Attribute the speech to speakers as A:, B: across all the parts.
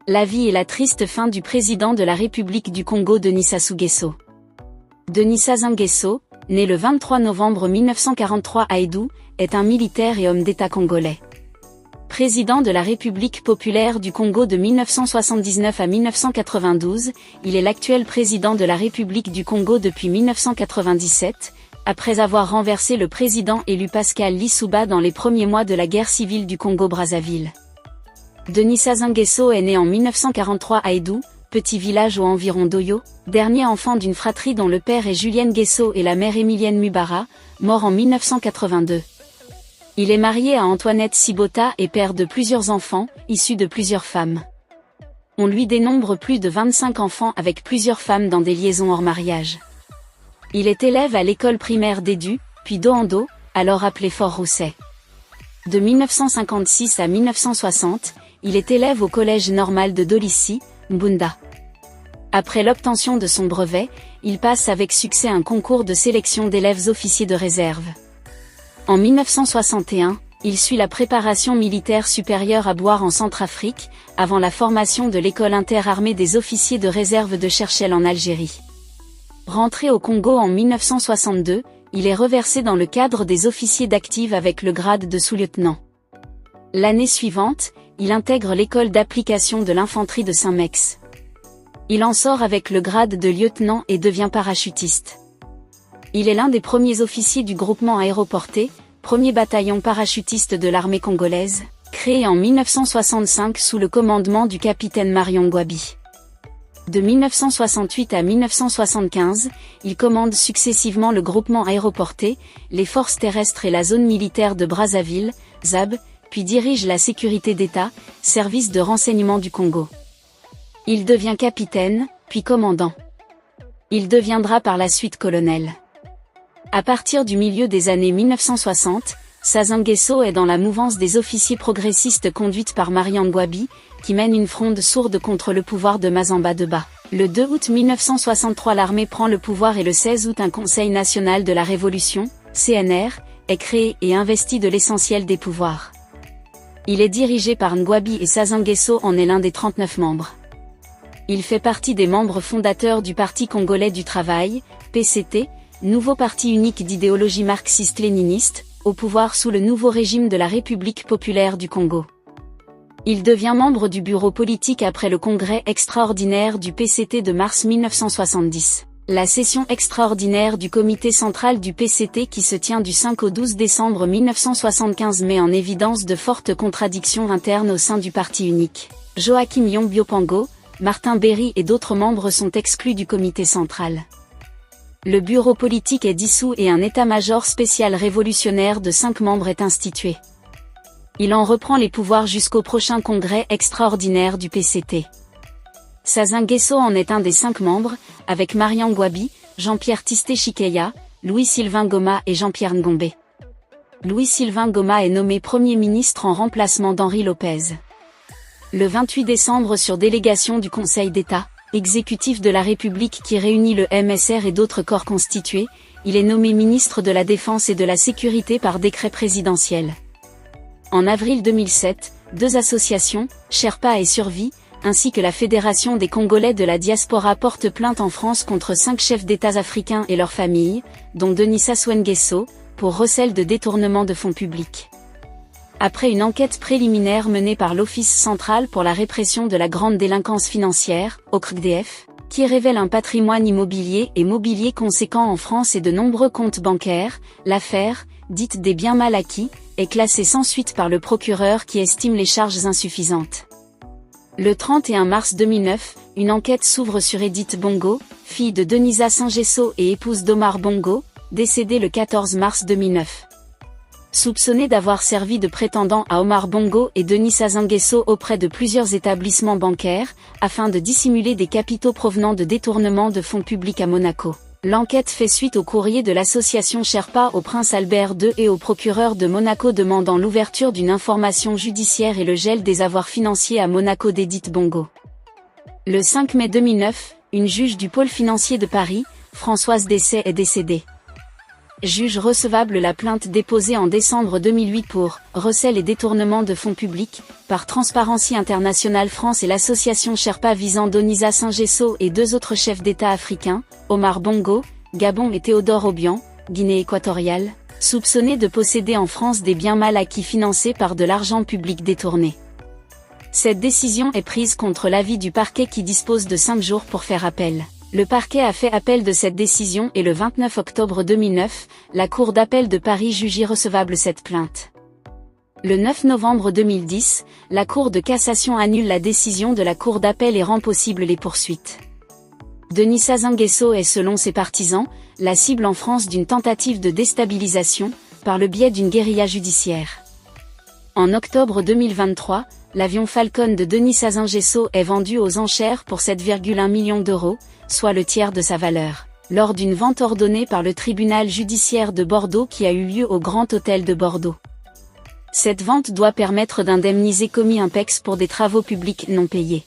A: La vie et la triste fin du président de la République du Congo Denis Sassou Nguesso. Denis Sassou Nguesso, né le 23 novembre 1943 à Edou, est un militaire et homme d'État congolais. Président de la République populaire du Congo de 1979 à 1992, il est l'actuel président de la République du Congo depuis 1997, après avoir renversé le président élu Pascal Lissouba dans les premiers mois de la guerre civile du Congo-Brazzaville. Denis Sassou Nguesso est né en 1943 à Edou, petit village aux environs d'Oyo, dernier enfant d'une fratrie dont le père est Julien Nguesso et la mère Emilienne Mubara, mort en 1982. Il est marié à Antoinette Sibota et père de plusieurs enfants, issus de plusieurs femmes. On lui dénombre plus de 25 enfants avec plusieurs femmes dans des liaisons hors mariage. Il est élève à l'école primaire d'Edu, puis d'Oando, alors appelée Fort-Rousset. De 1956 à 1960, il est élève au collège normal de Dolissi, Mbunda. Après l'obtention de son brevet, il passe avec succès un concours de sélection d'élèves officiers de réserve. En 1961, il suit la préparation militaire supérieure à Boire en Centrafrique, avant la formation de l'école interarmée des officiers de réserve de Cherchell en Algérie. Rentré au Congo en 1962, il est reversé dans le cadre des officiers d'active avec le grade de sous-lieutenant. L'année suivante, il intègre l'école d'application de l'infanterie de Saint-Mex. Il en sort avec le grade de lieutenant et devient parachutiste. Il est l'un des premiers officiers du groupement aéroporté, premier bataillon parachutiste de l'armée congolaise, créé en 1965 sous le commandement du capitaine Marion Ngouabi. De 1968 à 1975, il commande successivement le groupement aéroporté, les forces terrestres et la zone militaire de Brazzaville, ZAB, puis dirige la sécurité d'État, service de renseignement du Congo. Il devient capitaine, puis commandant. Il deviendra par la suite colonel. À partir du milieu des années 1960, Sassou Nguesso est dans la mouvance des officiers progressistes conduite par Marion Ngouabi, qui mène une fronde sourde contre le pouvoir de Mazamba Deba. Le 2 août 1963 l'armée prend le pouvoir et le 16 août un Conseil national de la Révolution, CNR, est créé et investi de l'essentiel des pouvoirs. Il est dirigé par Ngouabi et Sassou Nguesso en est l'un des 39 membres. Il fait partie des membres fondateurs du Parti congolais du travail, PCT, nouveau parti unique d'idéologie marxiste-léniniste, au pouvoir sous le nouveau régime de la République populaire du Congo. Il devient membre du bureau politique après le congrès extraordinaire du PCT de mars 1970. La session extraordinaire du comité central du PCT qui se tient du 5 au 12 décembre 1975 met en évidence de fortes contradictions internes au sein du parti unique. Joachim Yong-Biopango, Martin Berry et d'autres membres sont exclus du comité central. Le bureau politique est dissous et un état-major spécial révolutionnaire de 5 membres est institué. Il en reprend les pouvoirs jusqu'au prochain congrès extraordinaire du PCT. Sassou Nguesso en est un des 5 membres, avec Marion Ngouabi, Jean-Pierre Tisté-Chikeya, Louis-Sylvain Goma et Jean-Pierre Ngombe. Louis-Sylvain Goma est nommé Premier ministre en remplacement d'Henri Lopez. Le 28 décembre sur délégation du Conseil d'État, exécutif de la République qui réunit le MSR et d'autres corps constitués, il est nommé ministre de la Défense et de la Sécurité par décret présidentiel. En avril 2007, 2 associations, Sherpa et Survie, ainsi que la Fédération des Congolais de la diaspora portent plainte en France contre 5 chefs d'État africains et leurs familles, dont Denis Sassou Nguesso, pour recel de détournement de fonds publics. Après une enquête préliminaire menée par l'Office central pour la répression de la grande délinquance financière, OCRDF, qui révèle un patrimoine immobilier et mobilier conséquent en France et de nombreux comptes bancaires, l'affaire, dite des biens mal acquis, est classée sans suite par le procureur qui estime les charges insuffisantes. Le 31 mars 2009, une enquête s'ouvre sur Edith Bongo, fille de Denis Sassou Nguesso et épouse d'Omar Bongo, décédée le 14 mars 2009. Soupçonnée d'avoir servi de prétendant à Omar Bongo et Denis Sassou Nguesso auprès de plusieurs établissements bancaires, afin de dissimuler des capitaux provenant de détournement de fonds publics à Monaco. L'enquête fait suite au courrier de l'association Sherpa au prince Albert II et au procureur de Monaco demandant l'ouverture d'une information judiciaire et le gel des avoirs financiers à Monaco d'Edith Bongo. Le 5 mai 2009, une juge du pôle financier de Paris, Françoise Dessay, est décédée. juge recevable la plainte déposée en décembre 2008 pour recel et détournement de fonds publics par Transparency International France et l'association Sherpa visant Donisa Sassou et 2 autres chefs d'État africains, Omar Bongo, Gabon et Théodore Obiang, Guinée équatoriale, soupçonnés de posséder en France des biens mal acquis financés par de l'argent public détourné. Cette décision est prise contre l'avis du parquet qui dispose de 5 jours pour faire appel. Le parquet a fait appel de cette décision et le 29 octobre 2009, la Cour d'appel de Paris juge irrecevable cette plainte. Le 9 novembre 2010, la Cour de cassation annule la décision de la Cour d'appel et rend possible les poursuites. Denis Sassou Nguesso est selon ses partisans, la cible en France d'une tentative de déstabilisation, par le biais d'une guérilla judiciaire. En octobre 2023, l'avion Falcon de Denis Sassou Nguesso est vendu aux enchères pour 7,1 millions d'euros, soit le tiers de sa valeur, lors d'une vente ordonnée par le tribunal judiciaire de Bordeaux qui a eu lieu au Grand Hôtel de Bordeaux. Cette vente doit permettre d'indemniser Comi Impex pour des travaux publics non payés.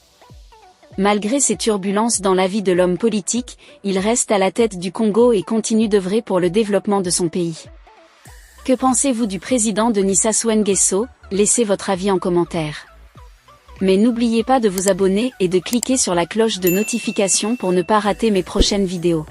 A: Malgré ces turbulences dans la vie de l'homme politique, il reste à la tête du Congo et continue d'œuvrer pour le développement de son pays. Que pensez-vous du président Denis Sassou Nguesso? Laissez votre avis en commentaire. Mais n'oubliez pas de vous abonner et de cliquer sur la cloche de notification pour ne pas rater mes prochaines vidéos.